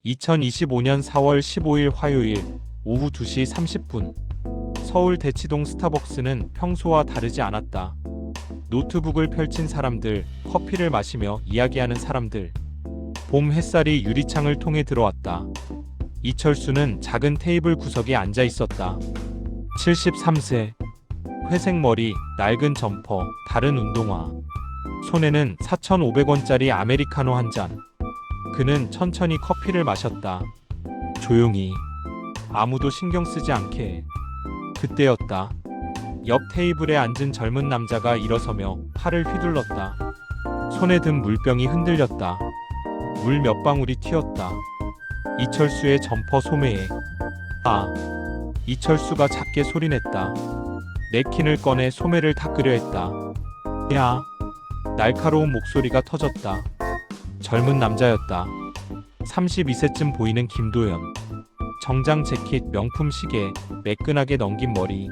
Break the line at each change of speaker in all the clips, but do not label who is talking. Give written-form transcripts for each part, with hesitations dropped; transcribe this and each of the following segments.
2025년 4월 15일 화요일 오후 2시 30분 서울 대치동 스타벅스는 평소와 다르지 않았다. 노트북을 펼친 사람들, 커피를 마시며 이야기하는 사람들. 봄 햇살이 유리창을 통해 들어왔다. 이철수는 작은 테이블 구석에 앉아 있었다. 73세. 회색 머리, 낡은 점퍼, 다른 운동화. 손에는 4,500원짜리 아메리카노 한 잔. 그는 천천히 커피를 마셨다. 조용히. 아무도 신경 쓰지 않게. 그때였다. 옆 테이블에 앉은 젊은 남자가 일어서며 팔을 휘둘렀다. 손에 든 물병이 흔들렸다. 물 몇 방울이 튀었다. 이철수의 점퍼 소매에. 아. 이철수가 작게 소리냈다. 냅킨을 꺼내 소매를 닦으려 했다. 야. 날카로운 목소리가 터졌다. 젊은 남자였다. 32세쯤 보이는 김도연. 정장 재킷, 명품 시계, 매끈하게 넘긴 머리.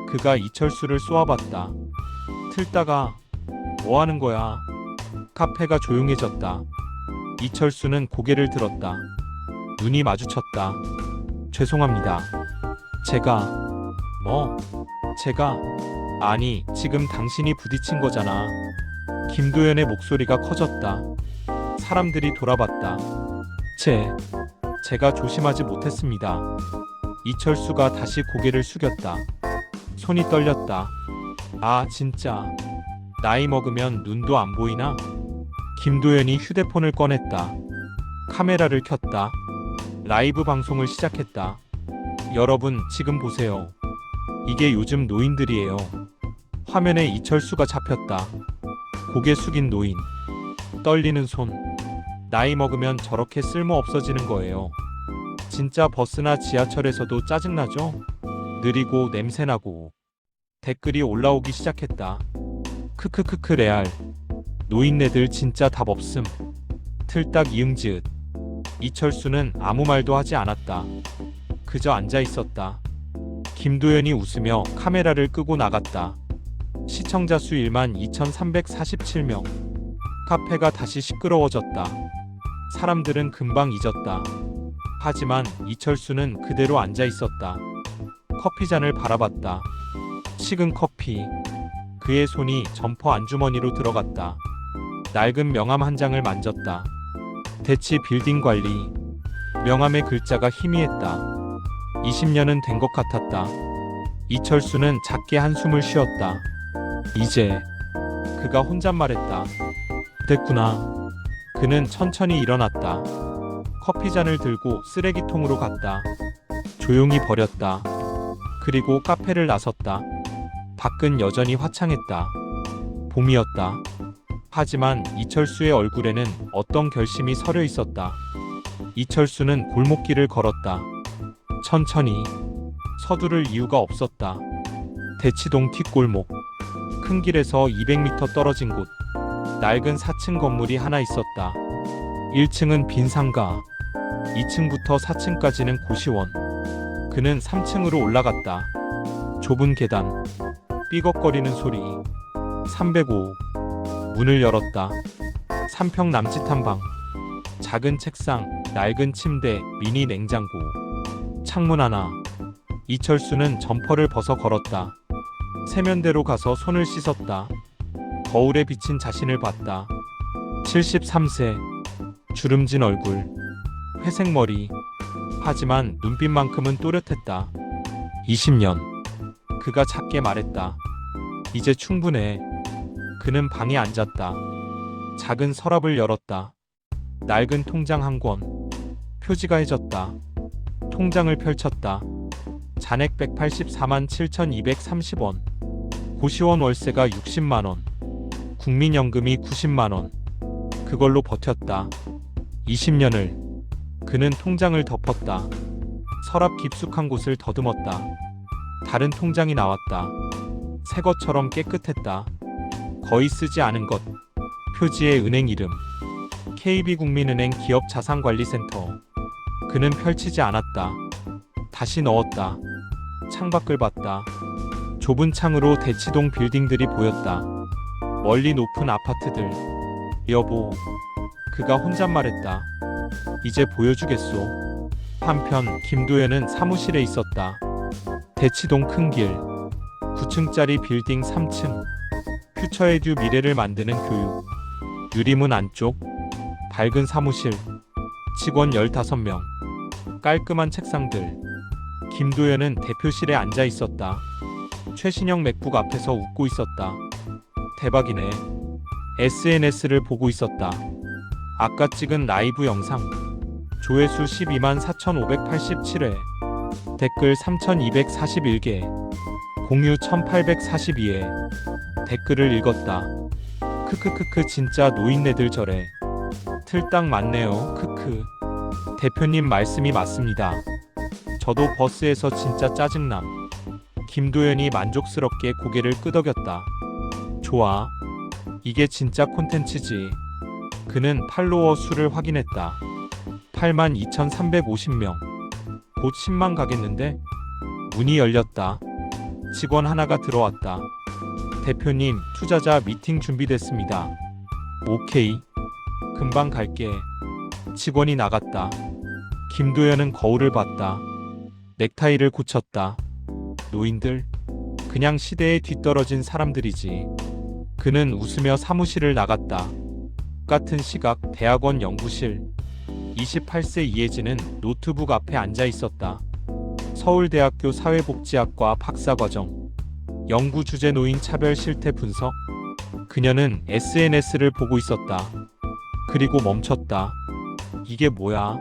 그가 이철수를 쏘아봤다. 틀다가 뭐 하는 거야? 카페가 조용해졌다. 이철수는 고개를 들었다. 눈이 마주쳤다. 죄송합니다. 제가 아니, 지금 당신이 부딪힌 거잖아. 김도연의 목소리가 커졌다. 사람들이 돌아봤다. 제가 조심하지 못했습니다. 이철수가 다시 고개를 숙였다. 손이 떨렸다. 아, 진짜. 나이 먹으면 눈도 안 보이나? 김도연이 휴대폰을 꺼냈다. 카메라를 켰다. 라이브 방송을 시작했다. 여러분, 지금 보세요. 이게 요즘 노인들이에요. 화면에 이철수가 잡혔다. 고개 숙인 노인. 떨리는 손. 나이 먹으면 저렇게 쓸모 없어지는 거예요. 진짜 버스나 지하철에서도 짜증나죠? 느리고 냄새나고. 댓글이 올라오기 시작했다. 크크크크 레알. 노인네들 진짜 답 없음. 틀딱 이응지읒. 이철수는 아무 말도 하지 않았다. 그저 앉아 있었다. 김도연이 웃으며 카메라를 끄고 나갔다. 시청자 수 12,347명. 카페가 다시 시끄러워졌다. 사람들은 금방 잊었다. 하지만 이철수는 그대로 앉아 있었다. 커피잔을 바라봤다. 식은 커피. 그의 손이 점퍼 안주머니로 들어갔다. 낡은 명함 한 장을 만졌다. 대치 빌딩 관리. 명함의 글자가 희미했다. 20년은 된 것 같았다. 이철수는 작게 한숨을 쉬었다. 이제. 그가 혼잣말했다. 됐구나. 그는 천천히 일어났다. 커피잔을 들고 쓰레기통으로 갔다. 조용히 버렸다. 그리고 카페를 나섰다. 밖은 여전히 화창했다. 봄이었다. 하지만 이철수의 얼굴에는 어떤 결심이 서려 있었다. 이철수는 골목길을 걸었다. 천천히. 서두를 이유가 없었다. 대치동 뒷골목. 큰 길에서 200m 떨어진 곳. 낡은 4층 건물이 하나 있었다. 1층은 빈 상가. 2층부터 4층까지는 고시원. 그는 3층으로 올라갔다. 좁은 계단. 삐걱거리는 소리. 305. 문을 열었다. 3평 남짓한 방. 작은 책상, 낡은 침대, 미니 냉장고. 창문 하나. 이철수는 점퍼를 벗어 걸었다. 세면대로 가서 손을 씻었다. 거울에 비친 자신을 봤다. 73세. 주름진 얼굴. 회색 머리. 하지만 눈빛만큼은 또렷했다. 20년. 그가 작게 말했다. 이제 충분해. 그는 방에 앉았다. 작은 서랍을 열었다. 낡은 통장 한 권. 표지가 해졌다. 통장을 펼쳤다. 잔액 184만 7,230원. 고시원 월세가 60만원. 국민연금이 90만원. 그걸로 버텼다. 20년을. 그는 통장을 덮었다. 서랍 깊숙한 곳을 더듬었다. 다른 통장이 나왔다. 새 것처럼 깨끗했다. 거의 쓰지 않은 것. 표지에 은행 이름. KB국민은행 기업자산관리센터. 그는 펼치지 않았다. 다시 넣었다. 창밖을 봤다. 좁은 창으로 대치동 빌딩들이 보였다. 멀리 높은 아파트들. 여보. 그가 혼잣말했다. 이제 보여주겠소. 한편 김도연은 사무실에 있었다. 대치동 큰 길, 9층짜리 빌딩 3층. 퓨처에듀 미래를 만드는 교육. 유리문 안쪽, 밝은 사무실, 직원 15명, 깔끔한 책상들. 김도연은 대표실에 앉아 있었다. 최신형 맥북 앞에서 웃고 있었다. 대박이네. SNS를 보고 있었다. 아까 찍은 라이브 영상. 조회수 12만 4,587회. 댓글 3,241개. 공유 1,842회. 댓글을 읽었다. 크크크크 진짜 노인네들 저래. 틀딱 맞네요. 크크. 대표님 말씀이 맞습니다. 저도 버스에서 진짜 짜증남. 김도연이 만족스럽게 고개를 끄덕였다. 좋아. 이게 진짜 콘텐츠지. 그는 팔로워 수를 확인했다. 82,350명. 곧 10만 가겠는데? 문이 열렸다. 직원 하나가 들어왔다. 대표님, 투자자 미팅 준비됐습니다. 오케이. 금방 갈게. 직원이 나갔다. 김도연은 거울을 봤다. 넥타이를 고쳤다. 노인들? 그냥 시대에 뒤떨어진 사람들이지. 그는 웃으며 사무실을 나갔다. 똑같은 시각 대학원 연구실. 28세 이혜진은 노트북 앞에 앉아 있었다. 서울대학교 사회복지학과 박사과정. 연구 주제 노인 차별 실태 분석. 그녀는 SNS를 보고 있었다. 그리고 멈췄다. 이게 뭐야?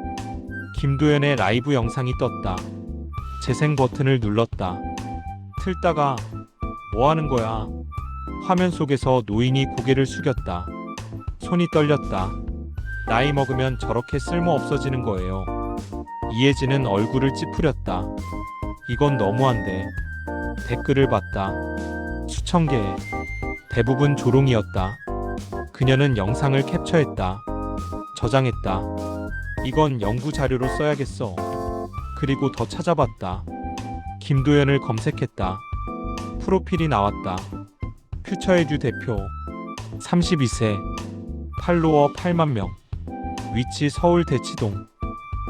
김도연의 라이브 영상이 떴다. 재생 버튼을 눌렀다. 틀다가 뭐 하는 거야? 화면 속에서 노인이 고개를 숙였다. 손이 떨렸다. 나이 먹으면 저렇게 쓸모 없어지는 거예요. 이혜진은 얼굴을 찌푸렸다. 이건 너무한데. 댓글을 봤다. 수천 개. 대부분 조롱이었다. 그녀는 영상을 캡처했다. 저장했다. 이건 연구 자료로 써야겠어. 그리고 더 찾아봤다. 김도연을 검색했다. 프로필이 나왔다. 퓨처에듀 대표. 32세. 팔로워 8만 명. 위치 서울 대치동.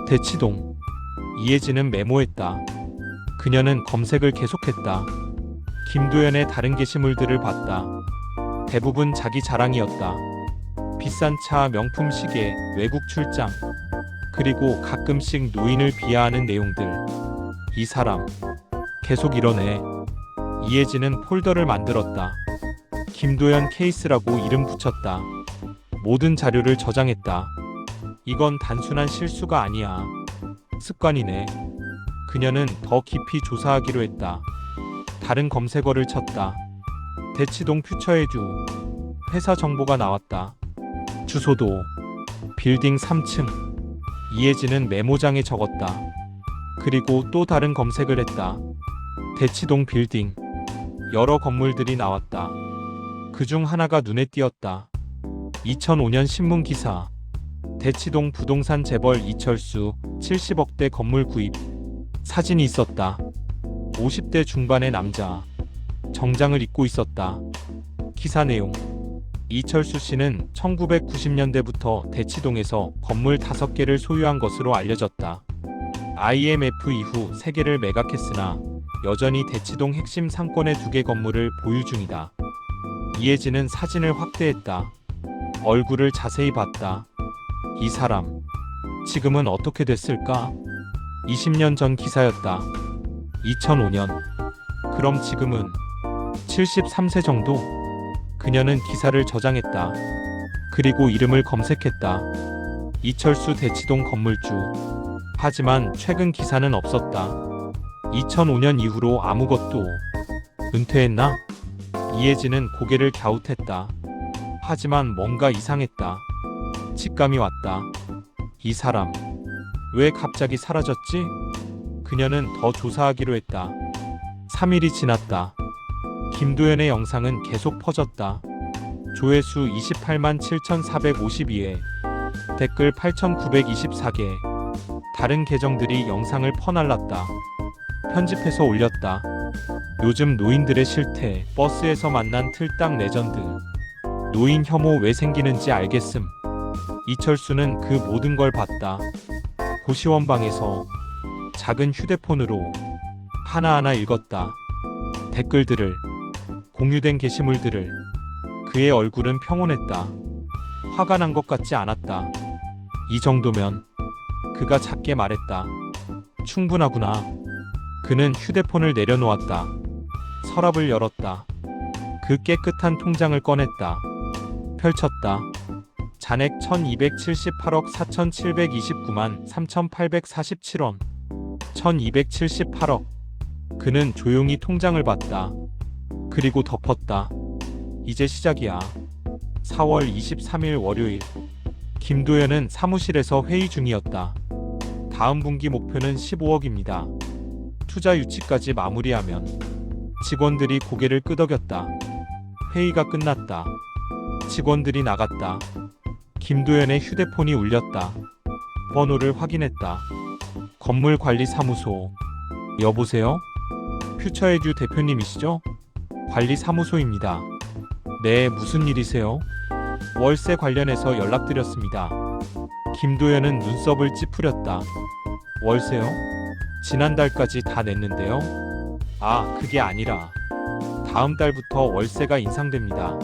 대치동. 이혜진은 메모했다. 그녀는 검색을 계속했다. 김도연의 다른 게시물들을 봤다. 대부분 자기 자랑이었다. 비싼 차, 명품 시계, 외국 출장. 그리고 가끔씩 노인을 비하하는 내용들. 이 사람 계속 이러네. 이혜진은 폴더를 만들었다. 김도연 케이스라고 이름 붙였다. 모든 자료를 저장했다. 이건 단순한 실수가 아니야. 습관이네. 그녀는 더 깊이 조사하기로 했다. 다른 검색어를 쳤다. 대치동 퓨처에듀. 회사 정보가 나왔다. 주소도 빌딩 3층. 이혜진은 메모장에 적었다. 그리고 또 다른 검색을 했다. 대치동 빌딩. 여러 건물들이 나왔다. 그중 하나가 눈에 띄었다. 2005년 신문 기사. 대치동 부동산 재벌 이철수 70억대 건물 구입. 사진이 있었다. 50대 중반의 남자. 정장을 입고 있었다. 기사 내용. 이철수 씨는 1990년대부터 대치동에서 건물 5개를 소유한 것으로 알려졌다. IMF 이후 3개를 매각했으나 여전히 대치동 핵심 상권의 2개 건물을 보유 중이다. 이혜진은 사진을 확대했다. 얼굴을 자세히 봤다. 이 사람, 지금은 어떻게 됐을까? 20년 전 기사였다. 2005년. 그럼 지금은 73세 정도? 그녀는 기사를 저장했다. 그리고 이름을 검색했다. 이철수 대치동 건물주. 하지만 최근 기사는 없었다. 2005년 이후로 아무것도. 은퇴했나? 이혜진은 고개를 갸웃했다. 하지만 뭔가 이상했다. 직감이 왔다. 이 사람, 왜 갑자기 사라졌지? 그녀는 더 조사하기로 했다. 3일이 지났다. 김도연의 영상은 계속 퍼졌다. 조회수 28만 7,452회. 댓글 8,924개. 다른 계정들이 영상을 퍼날랐다. 편집해서 올렸다. 요즘 노인들의 실태. 버스에서 만난 틀딱 레전드. 노인 혐오 왜 생기는지 알겠음. 이철수는 그 모든 걸 봤다. 고시원방에서 작은 휴대폰으로 하나하나 읽었다. 댓글들을, 공유된 게시물들을. 그의 얼굴은 평온했다. 화가 난 것 같지 않았다. 이 정도면, 그가 작게 말했다. 충분하구나. 그는 휴대폰을 내려놓았다. 서랍을 열었다. 그 깨끗한 통장을 꺼냈다. 펼쳤다. 잔액 1278억 4729만 3847원. 1278억. 그는 조용히 통장을 봤다. 그리고 덮었다. 이제 시작이야. 4월 23일 월요일. 김도연은 사무실에서 회의 중이었다. 다음 분기 목표는 15억입니다. 투자 유치까지 마무리하면. 직원들이 고개를 끄덕였다. 회의가 끝났다. 직원들이 나갔다. 김도연의 휴대폰이 울렸다. 번호를 확인했다. 건물관리사무소. 여보세요? 퓨처에듀 대표님이시죠? 관리사무소입니다. 네, 무슨 일이세요? 월세 관련해서 연락드렸습니다. 김도연은 눈썹을 찌푸렸다. 월세요? 지난달까지 다 냈는데요. 아, 그게 아니라 다음 달부터 월세가 인상됩니다.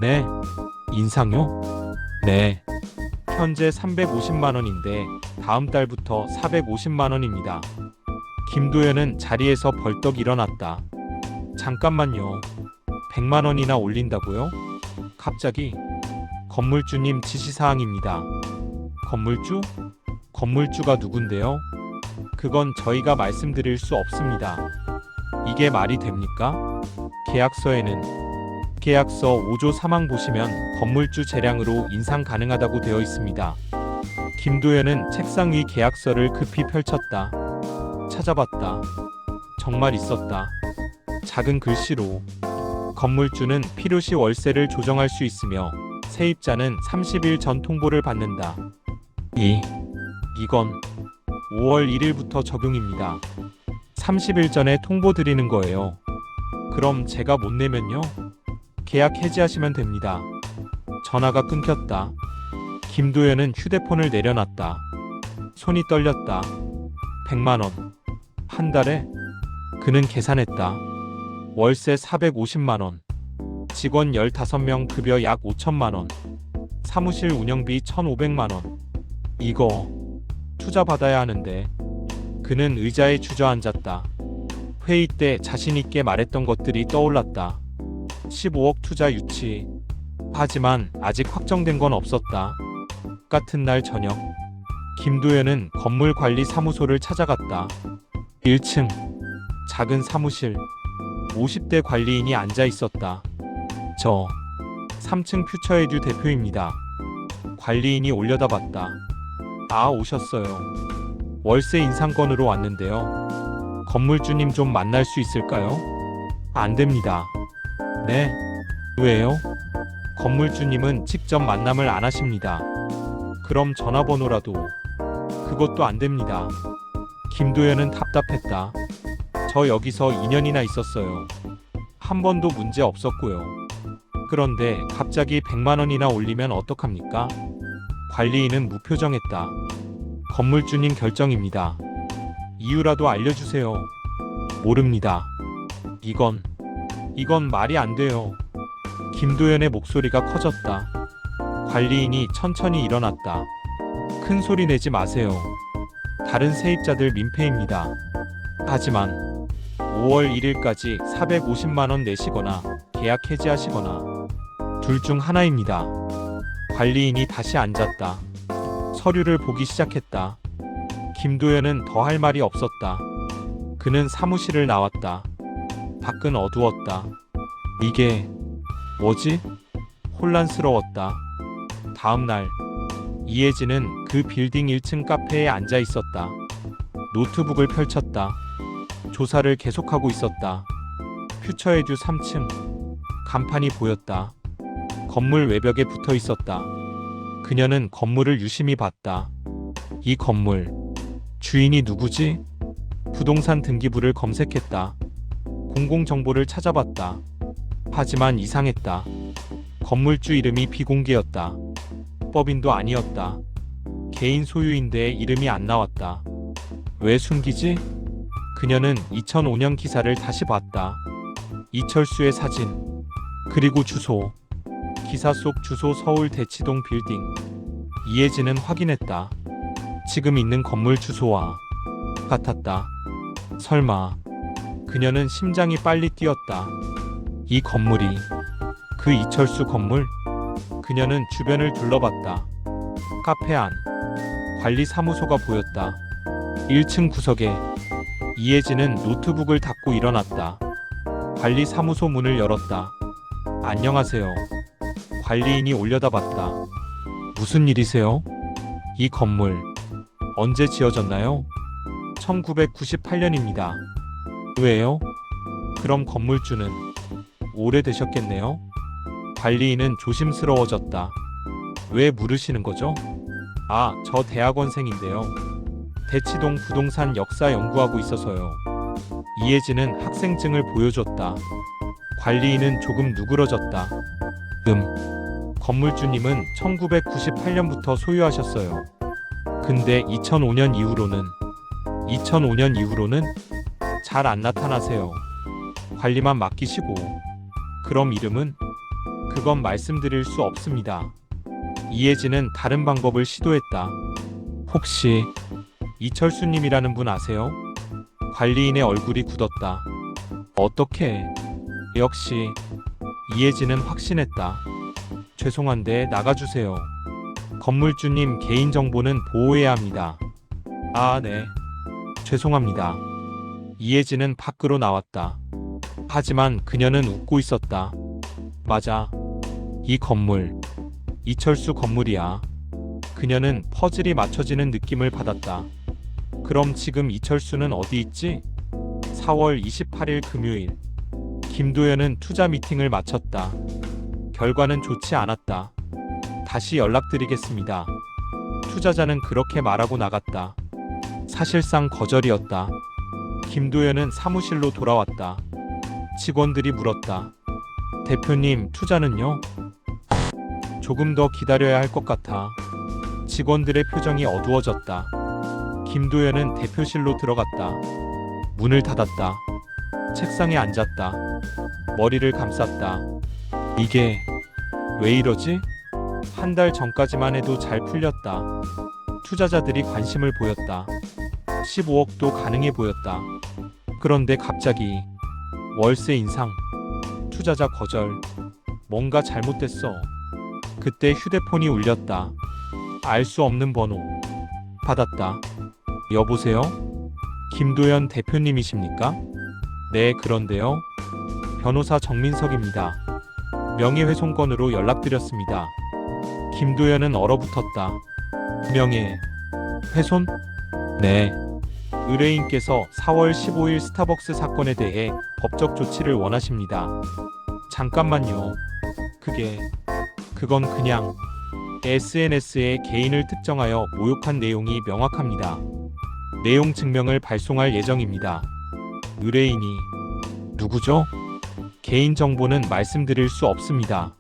네? 인상요? 네. 현재 350만 원인데 다음 달부터 450만 원입니다. 김도연은 자리에서 벌떡 일어났다. 잠깐만요. 100만 원이나 올린다고요? 갑자기. 건물주님 지시사항입니다. 건물주? 건물주가 누군데요? 그건 저희가 말씀드릴 수 없습니다. 이게 말이 됩니까? 계약서에는 계약서 5조 3항 보시면 건물주 재량으로 인상 가능하다고 되어 있습니다. 김도연은 책상 위 계약서를 급히 펼쳤다. 찾아봤다. 정말 있었다. 작은 글씨로 건물주는 필요시 월세를 조정할 수 있으며 세입자는 30일 전 통보를 받는다. 이건 5월 1일부터 적용입니다. 30일 전에 통보 드리는 거예요. 그럼 제가 못 내면요? 계약 해지하시면 됩니다. 전화가 끊겼다. 김도연은 휴대폰을 내려놨다. 손이 떨렸다. 100만 원. 한 달에? 그는 계산했다. 월세 450만 원. 직원 15명 급여 약 5천만 원. 사무실 운영비 1,500만 원. 이거 투자 받아야 하는데. 그는 의자에 주저앉았다. 회의 때 자신 있게 말했던 것들이 떠올랐다. 15억 투자 유치. 하지만 아직 확정된 건 없었다. 같은 날 저녁, 김도연은 건물관리사무소를 찾아갔다. 1층, 작은 사무실. 50대 관리인이 앉아 있었다. 저 3층 퓨처에듀 대표입니다. 관리인이 올려다봤다. 아, 오셨어요. 월세 인상 건으로 왔는데요. 건물주님 좀 만날 수 있을까요? 안 됩니다. 네? 왜요? 건물주님은 직접 만남을 안 하십니다. 그럼 전화번호라도. 그것도 안 됩니다. 김도연은 답답했다. 저 여기서 2년이나 있었어요. 한 번도 문제 없었고요. 그런데 갑자기 100만 원이나 올리면 어떡합니까? 관리인은 무표정했다. 건물주님 결정입니다. 이유라도 알려주세요. 모릅니다. 이건 말이 안 돼요. 김도연의 목소리가 커졌다. 관리인이 천천히 일어났다. 큰 소리 내지 마세요. 다른 세입자들 민폐입니다. 하지만 5월 1일까지 450만 원 내시거나 계약 해지하시거나 둘 중 하나입니다. 관리인이 다시 앉았다. 서류를 보기 시작했다. 김도연은 더 할 말이 없었다. 그는 사무실을 나왔다. 밖은 어두웠다. 이게 뭐지? 혼란스러웠다. 다음 날, 이혜진은 그 빌딩 1층 카페에 앉아 있었다. 노트북을 펼쳤다. 조사를 계속하고 있었다. 퓨처에듀 3층. 간판이 보였다. 건물 외벽에 붙어 있었다. 그녀는 건물을 유심히 봤다. 이 건물, 주인이 누구지? 부동산 등기부를 검색했다. 공공정보를 찾아봤다. 하지만 이상했다. 건물주 이름이 비공개였다. 낙법인도 아니었다. 개인 소유인데 이름이 안 나왔다. 왜 숨기지? 그녀는 2005년 기사를 다시 봤다. 이철수의 사진, 그리고 주소. 기사 속 주소 서울 대치동 빌딩. 이혜진은 확인했다. 지금 있는 건물 주소와 같았다. 설마. 그녀는 심장이 빨리 뛰었다. 이 건물이 그 이철수 건물? 그녀는 주변을 둘러봤다. 카페 안, 관리사무소가 보였다. 1층 구석에 이혜진은 노트북을 닫고 일어났다. 관리사무소 문을 열었다. 안녕하세요. 관리인이 올려다봤다. 무슨 일이세요? 이 건물 언제 지어졌나요? 1998년입니다. 왜요? 그럼 건물주는 오래되셨겠네요? 관리인은 조심스러워졌다. 왜 물으시는 거죠? 아, 저 대학원생인데요. 대치동 부동산 역사 연구하고 있어서요. 이혜진은 학생증을 보여줬다. 관리인은 조금 누그러졌다. 건물주님은 1998년부터 소유하셨어요. 근데 2005년 이후로는 잘 안 나타나세요. 관리만 맡기시고. 그럼 이름은? 그건 말씀드릴 수 없습니다. 이혜진은 다른 방법을 시도했다. 혹시 이철수님이라는 분 아세요? 관리인의 얼굴이 굳었다. 어떻게? 역시. 이혜진은 확신했다. 죄송한데 나가주세요. 건물주님 개인정보는 보호해야 합니다. 아, 네. 죄송합니다. 이혜진은 밖으로 나왔다. 하지만 그녀는 웃고 있었다. 맞아. 이 건물, 이철수 건물이야. 그녀는 퍼즐이 맞춰지는 느낌을 받았다. 그럼 지금 이철수는 어디 있지? 4월 28일 금요일. 김도연은 투자 미팅을 마쳤다. 결과는 좋지 않았다. 다시 연락드리겠습니다. 투자자는 그렇게 말하고 나갔다. 사실상 거절이었다. 김도연은 사무실로 돌아왔다. 직원들이 물었다. 대표님, 투자는요? 조금 더 기다려야 할 것 같아. 직원들의 표정이 어두워졌다. 김도연은 대표실로 들어갔다. 문을 닫았다. 책상에 앉았다. 머리를 감쌌다. 이게 왜 이러지? 한 달 전까지만 해도 잘 풀렸다. 투자자들이 관심을 보였다. 15억도 가능해 보였다. 그런데 갑자기 월세 인상, 투자자 거절. 뭔가 잘못됐어. 그때 휴대폰이 울렸다. 알 수 없는 번호. 받았다. 여보세요? 김도연 대표님이십니까? 네, 그런데요. 변호사 정민석입니다. 명예훼손건으로 연락드렸습니다. 김도연은 얼어붙었다. 명예훼손? 네. 의뢰인께서 4월 15일 스타벅스 사건에 대해 법적 조치를 원하십니다. 잠깐만요. 그건 그냥 SNS에 개인을 특정하여 모욕한 내용이 명확합니다. 내용 증명을 발송할 예정입니다. 의뢰인이 누구죠? 개인정보는 말씀드릴 수 없습니다.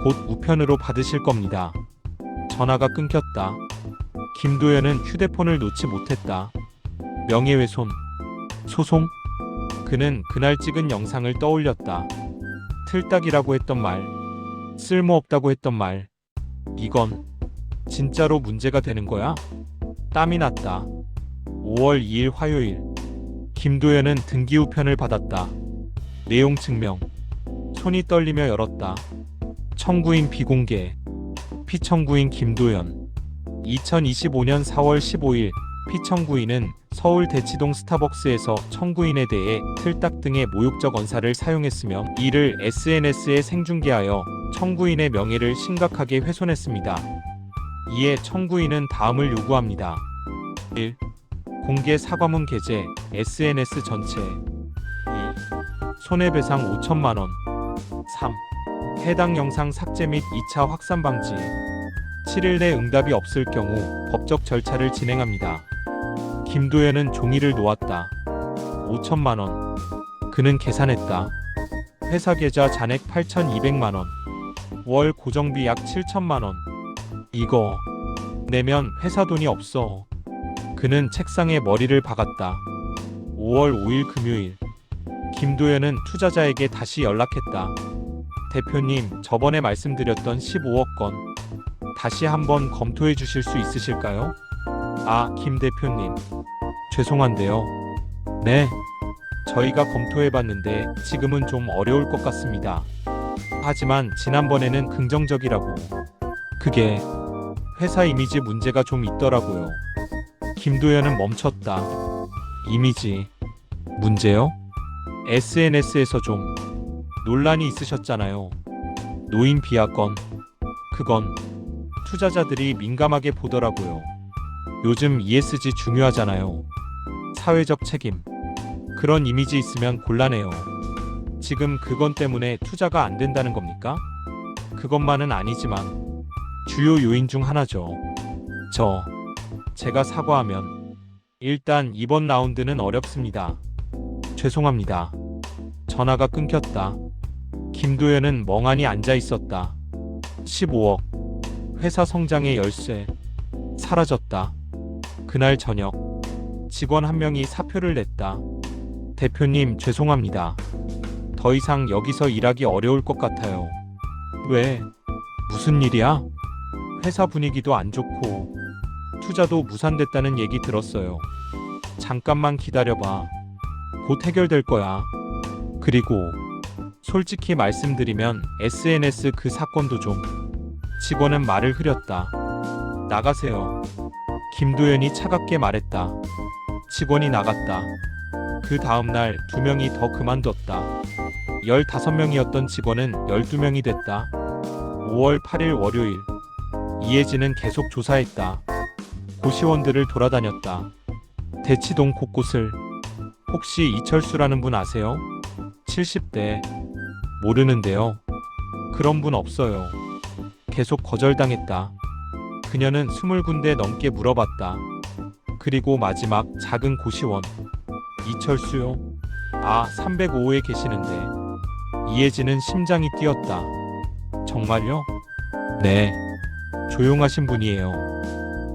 곧 우편으로 받으실 겁니다. 전화가 끊겼다. 김도연은 휴대폰을 놓지 못했다. 명예훼손 소송? 그는 그날 찍은 영상을 떠올렸다. 틀딱이라고 했던 말, 쓸모없다고 했던 말. 이건 진짜로 문제가 되는 거야? 땀이 났다. 5월 2일 화요일. 김도연은 등기우편을 받았다. 내용 증명. 손이 떨리며 열었다. 청구인 비공개. 피청구인 김도연. 2025년 4월 15일 피청구인은 서울 대치동 스타벅스에서 청구인에 대해 틀딱 등의 모욕적 언사를 사용했으며 이를 SNS에 생중계하여 청구인의 명예를 심각하게 훼손했습니다. 이에 청구인은 다음을 요구합니다. 1. 공개 사과문 게재, SNS 전체. 2. 손해배상 5천만 원. 3. 해당 영상 삭제 및 2차 확산 방지. 7일 내 응답이 없을 경우 법적 절차를 진행합니다. 김도연은 종이를 놓았다. 5천만 원. 그는 계산했다. 회사 계좌 잔액 8,200만 원. 월 고정비 약 7천만 원. 이거 내면 회사 돈이 없어. 그는 책상에 머리를 박았다. 5월 5일 금요일. 김도연은 투자자에게 다시 연락했다. 대표님, 저번에 말씀드렸던 15억 건 다시 한번 검토해 주실 수 있으실까요? 아, 김 대표님. 죄송한데요. 네. 저희가 검토해 봤는데 지금은 좀 어려울 것 같습니다. 하지만 지난번에는 긍정적이라고. 그게 회사 이미지 문제가 좀 있더라고요. 김도연은 멈췄다. 이미지 문제요? SNS에서 좀 논란이 있으셨잖아요. 노인 비하 건. 그건 투자자들이 민감하게 보더라고요. 요즘 ESG 중요하잖아요. 사회적 책임. 그런 이미지 있으면 곤란해요. 지금 그건 때문에 투자가 안 된다는 겁니까? 그것만은 아니지만 주요 요인 중 하나죠. 제가 사과하면 일단 이번 라운드는 어렵습니다. 죄송합니다. 전화가 끊겼다. 김도연은 멍하니 앉아 있었다. 15억. 회사 성장의 열쇠. 사라졌다. 그날 저녁. 직원 한 명이 사표를 냈다. 대표님, 죄송합니다. 더 이상 여기서 일하기 어려울 것 같아요. 왜? 무슨 일이야? 회사 분위기도 안 좋고 투자도 무산됐다는 얘기 들었어요. 잠깐만 기다려봐. 곧 해결될 거야. 그리고 솔직히 말씀드리면 SNS 그 사건도 좀. 직원은 말을 흐렸다. 나가세요. 김도연이 차갑게 말했다. 직원이 나갔다. 그 다음날 2명이 더 그만뒀다. 15명이었던 직원은 12명이 됐다. 5월 8일 월요일. 이혜진은 계속 조사했다. 고시원들을 돌아다녔다. 대치동 곳곳을. 혹시 이철수라는 분 아세요? 70대. 모르는데요. 그런 분 없어요. 계속 거절당했다. 그녀는 20군데 넘게 물어봤다. 그리고 마지막 작은 고시원. 이철수요? 아, 305호에 계시는데. 이혜진은 심장이 뛰었다. 정말요? 네. 조용하신 분이에요.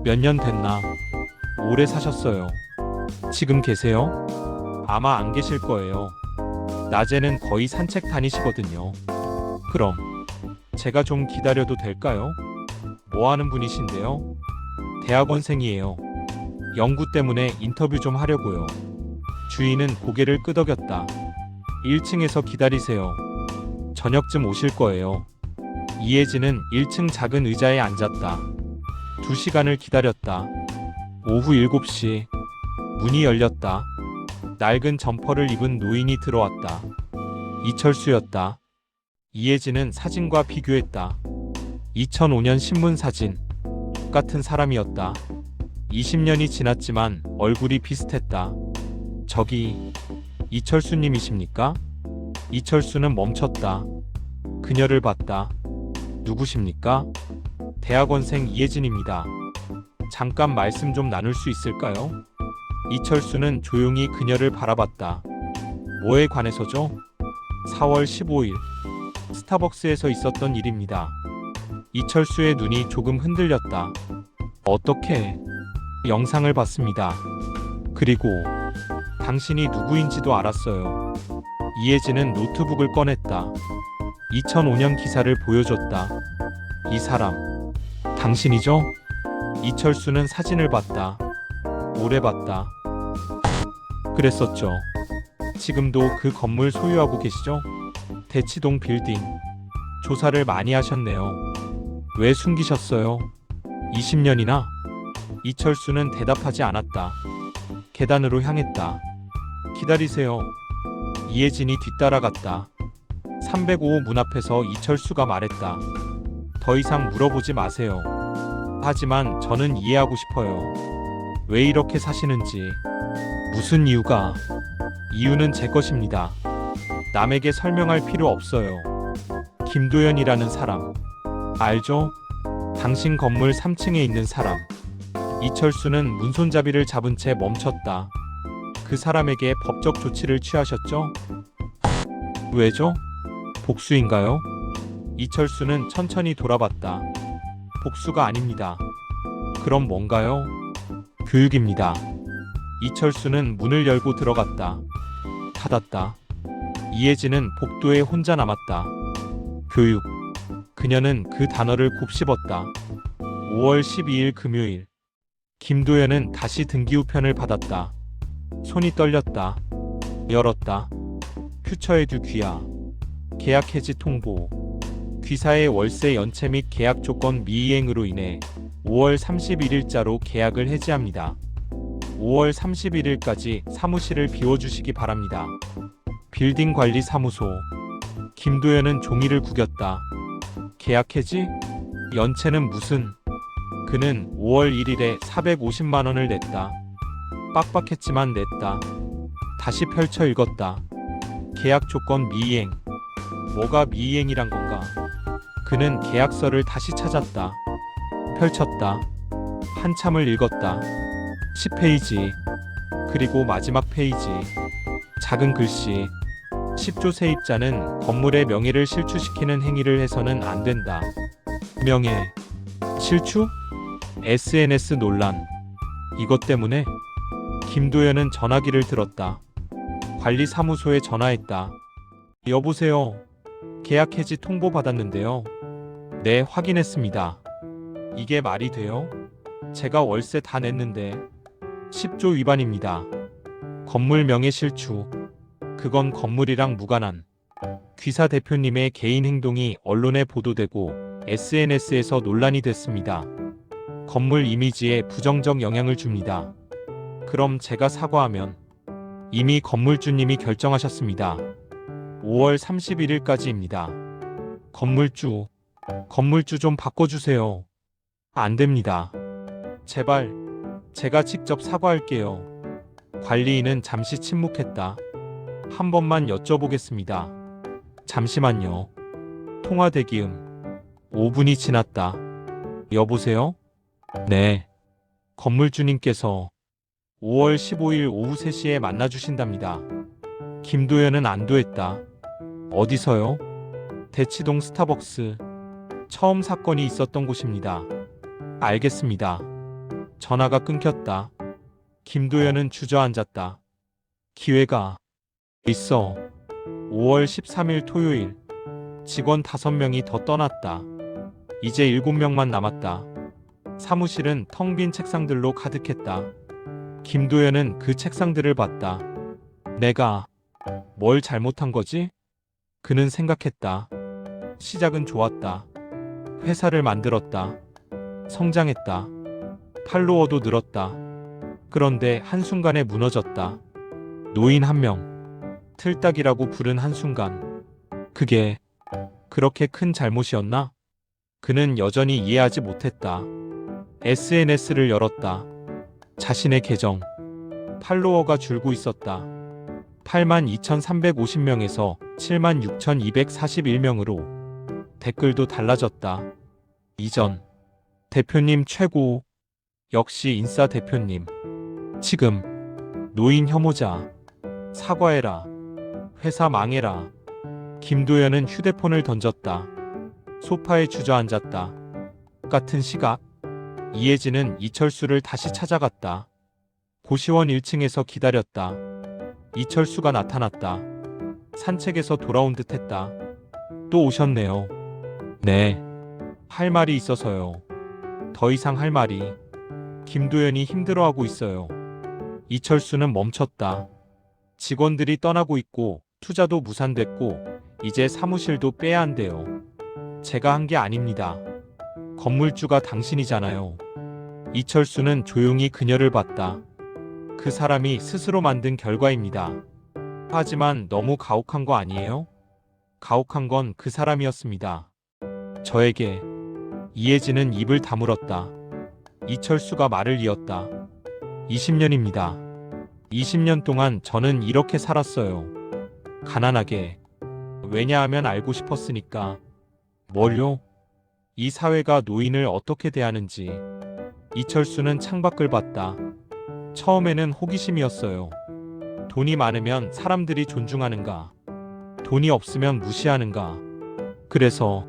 몇 년 됐나? 오래 사셨어요. 지금 계세요? 아마 안 계실 거예요. 낮에는 거의 산책 다니시거든요. 그럼 제가 좀 기다려도 될까요? 뭐 하는 분이신데요? 대학원생이에요. 연구 때문에 인터뷰 좀 하려고요. 주인은 고개를 끄덕였다. 1층에서 기다리세요. 저녁쯤 오실 거예요. 이혜진은 1층 작은 의자에 앉았다. 2시간을 기다렸다. 오후 7시. 문이 열렸다. 낡은 점퍼를 입은 노인이 들어왔다. 이철수였다. 이혜진은 사진과 비교했다. 2005년 신문 사진. 똑같은 사람이었다. 20년이 지났지만 얼굴이 비슷했다. 저기, 이철수님이십니까? 이철수는 멈췄다. 그녀를 봤다. 누구십니까? 대학원생 이혜진입니다. 잠깐 말씀 좀 나눌 수 있을까요? 이철수는 조용히 그녀를 바라봤다. 뭐에 관해서죠? 4월 15일. 스타벅스에서 있었던 일입니다. 이철수의 눈이 조금 흔들렸다. 어떻게? 영상을 봤습니다. 그리고 당신이 누구인지도 알았어요. 이혜진은 노트북을 꺼냈다. 2005년 기사를 보여줬다. 이 사람, 당신이죠? 이철수는 사진을 봤다. 오래 봤다. 그랬었죠. 지금도 그 건물 소유하고 계시죠? 대치동 빌딩. 조사를 많이 하셨네요. 왜 숨기셨어요? 20년이나? 이철수는 대답하지 않았다. 계단으로 향했다. 기다리세요. 이혜진이 뒤따라갔다. 305호 문 앞에서 이철수가 말했다. 더 이상 물어보지 마세요. 하지만 저는 이해하고 싶어요. 왜 이렇게 사시는지. 무슨 이유가? 이유는 제 것입니다. 남에게 설명할 필요 없어요. 김도연이라는 사람. 알죠? 당신 건물 3층에 있는 사람. 이철수는 문손잡이를 잡은 채 멈췄다. 그 사람에게 법적 조치를 취하셨죠? 왜죠? 복수인가요? 이철수는 천천히 돌아봤다. 복수가 아닙니다. 그럼 뭔가요? 교육입니다. 이철수는 문을 열고 들어갔다. 닫았다. 이혜진은 복도에 혼자 남았다. 교육. 그녀는 그 단어를 곱씹었다. 5월 12일 금요일. 김도연은 다시 등기우편을 받았다. 손이 떨렸다. 열었다. 퓨처에듀 귀하. 계약 해지 통보. 귀사의 월세 연체 및 계약 조건 미이행으로 인해 5월 31일자로 계약을 해지합니다. 5월 31일까지 사무실을 비워주시기 바랍니다. 빌딩 관리 사무소. 김도연은 종이를 구겼다. 계약 해지? 연체는 무슨? 그는 5월 1일에 450만 원을 냈다. 빡빡했지만 냈다. 다시 펼쳐 읽었다. 계약 조건 미이행. 뭐가 미이행이란 건가? 그는 계약서를 다시 찾았다. 펼쳤다. 한참을 읽었다. 10페이지. 그리고 마지막 페이지. 작은 글씨. 10조 세입자는 건물의 명예를 실추시키는 행위를 해서는 안 된다. 명예. 실추? SNS 논란. 이것 때문에? 김도연은 전화기를 들었다. 관리사무소에 전화했다. 여보세요. 계약 해지 통보 받았는데요. 네, 확인했습니다. 이게 말이 돼요? 제가 월세 다 냈는데. 10조 위반입니다. 건물 명예 실추. 그건 건물이랑 무관한. 귀사 대표님의 개인 행동이 언론에 보도되고 SNS에서 논란이 됐습니다. 건물 이미지에 부정적 영향을 줍니다. 그럼 제가 사과하면? 이미 건물주님이 결정하셨습니다. 5월 31일까지입니다. 건물주 좀 바꿔주세요. 안 됩니다. 제발, 제가 직접 사과할게요. 관리인은 잠시 침묵했다. 한 번만 여쭤보겠습니다. 잠시만요. 통화 대기음. 5분이 지났다. 여보세요? 네. 건물주님께서 5월 15일 오후 3시에 만나주신답니다. 김도연은 안도했다. 어디서요? 대치동 스타벅스. 처음 사건이 있었던 곳입니다. 알겠습니다. 전화가 끊겼다. 김도연은 주저앉았다. 기회가 있어. 5월 13일 토요일. 직원 5명이 더 떠났다. 이제 7명만 남았다. 사무실은 텅 빈 책상들로 가득했다. 김도연은 그 책상들을 봤다. 내가 뭘 잘못한 거지? 그는 생각했다. 시작은 좋았다. 회사를 만들었다. 성장했다. 팔로워도 늘었다. 그런데 한순간에 무너졌다. 노인 한 명. 틀딱이라고 부른 한순간. 그게 그렇게 큰 잘못이었나? 그는 여전히 이해하지 못했다. SNS를 열었다. 자신의 계정. 팔로워가 줄고 있었다. 82,350명에서 76,241명으로. 댓글도 달라졌다. 이전. 대표님 최고. 역시 인싸 대표님. 지금. 노인 혐오자. 사과해라. 회사 망해라. 김도연은 휴대폰을 던졌다. 소파에 주저앉았다. 같은 시각. 이혜진은 이철수를 다시 찾아갔다. 고시원 1층에서 기다렸다. 이철수가 나타났다. 산책에서 돌아온 듯 했다. 또 오셨네요. 네. 할 말이 있어서요. 더 이상 할 말이. 김도연이 힘들어하고 있어요. 이철수는 멈췄다. 직원들이 떠나고 있고 투자도 무산됐고 이제 사무실도 빼야 한대요. 제가 한 게 아닙니다. 건물주가 당신이잖아요. 이철수는 조용히 그녀를 봤다. 그 사람이 스스로 만든 결과입니다. 하지만 너무 가혹한 거 아니에요? 가혹한 건 그 사람이었습니다. 저에게. 이혜진은 입을 다물었다. 이철수가 말을 이었다. 20년입니다. 20년 동안 저는 이렇게 살았어요. 가난하게. 왜냐하면 알고 싶었으니까. 뭘요? 이 사회가 노인을 어떻게 대하는지. 이철수는 창밖을 봤다. 처음에는 호기심이었어요. 돈이 많으면 사람들이 존중하는가? 돈이 없으면 무시하는가? 그래서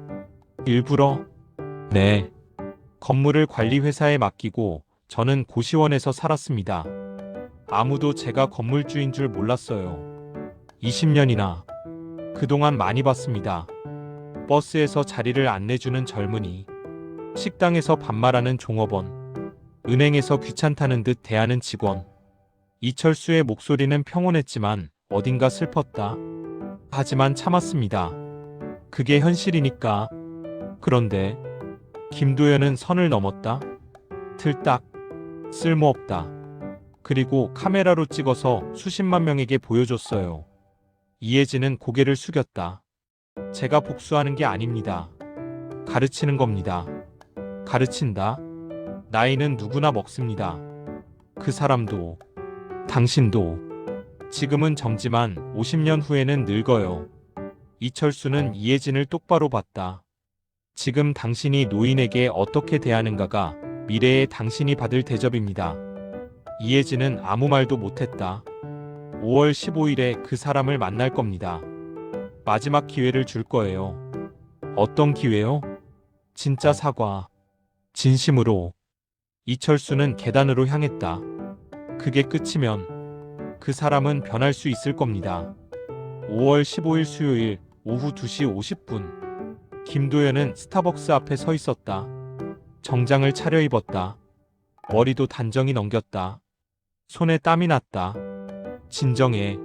일부러? 네. 건물을 관리회사에 맡기고 저는 고시원에서 살았습니다. 아무도 제가 건물주인 줄 몰랐어요. 20년이나. 그동안 많이 봤습니다. 버스에서 자리를 안 내주는 젊은이, 식당에서 반말하는 종업원, 은행에서 귀찮다는 듯 대하는 직원. 이철수의 목소리는 평온했지만 어딘가 슬펐다. 하지만 참았습니다. 그게 현실이니까. 그런데 김도연은 선을 넘었다. 틀딱. 쓸모없다. 그리고 카메라로 찍어서 수십만 명에게 보여줬어요. 이혜진은 고개를 숙였다. 제가 복수하는 게 아닙니다. 가르치는 겁니다. 가르친다. 나이는 누구나 먹습니다. 그 사람도, 당신도. 지금은 정지만 50년 후에는 늙어요. 이철수는 이혜진을 똑바로 봤다. 지금 당신이 노인에게 어떻게 대하는가가 미래의 당신이 받을 대접입니다. 이혜진은 아무 말도 못했다. 5월 15일에 그 사람을 만날 겁니다. 마지막 기회를 줄 거예요. 어떤 기회요? 진짜 사과. 진심으로. 이철수는 계단으로 향했다. 그게 끝이면 그 사람은 변할 수 있을 겁니다. 5월 15일 수요일 오후 2시 50분. 김도연은 스타벅스 앞에 서 있었다. 정장을 차려입었다. 머리도 단정히 넘겼다. 손에 땀이 났다. 진정해.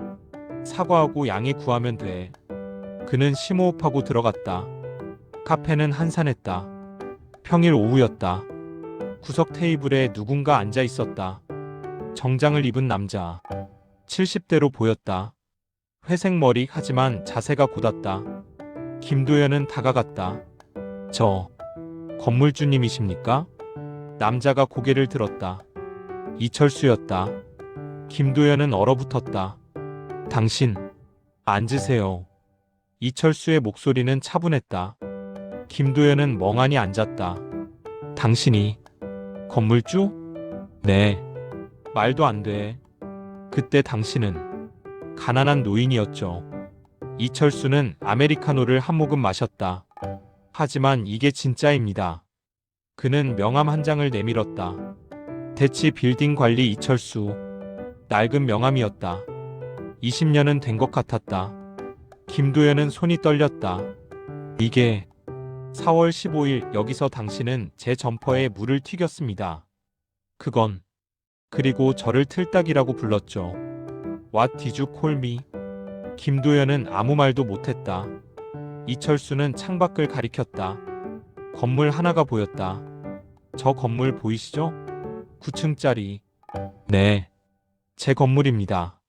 사과하고 양해 구하면 돼. 그는 심호흡하고 들어갔다. 카페는 한산했다. 평일 오후였다. 구석 테이블에 누군가 앉아 있었다. 정장을 입은 남자. 70대로 보였다. 회색 머리 하지만 자세가 곧았다. 김도연은 다가갔다. 저 건물주님이십니까? 남자가 고개를 들었다. 이철수였다. 김도연은 얼어붙었다. 당신, 앉으세요. 이철수의 목소리는 차분했다. 김도연은 멍하니 앉았다. 당신이 건물주? 네. 말도 안 돼. 그때 당신은 가난한 노인이었죠. 이철수는 아메리카노를 한 모금 마셨다. 하지만 이게 진짜입니다. 그는 명함 한 장을 내밀었다. 대치 빌딩 관리 이철수. 낡은 명함이었다. 20년은 된 것 같았다. 김도연은 손이 떨렸다. 이게 4월 15일 여기서 당신은 제 점퍼에 물을 튀겼습니다. 그건. 그리고 저를 틀딱이라고 불렀죠. What did you call me? 김도연은 아무 말도 못했다. 이철수는 창밖을 가리켰다. 건물 하나가 보였다. 저 건물 보이시죠? 9층짜리. 네. 제 건물입니다.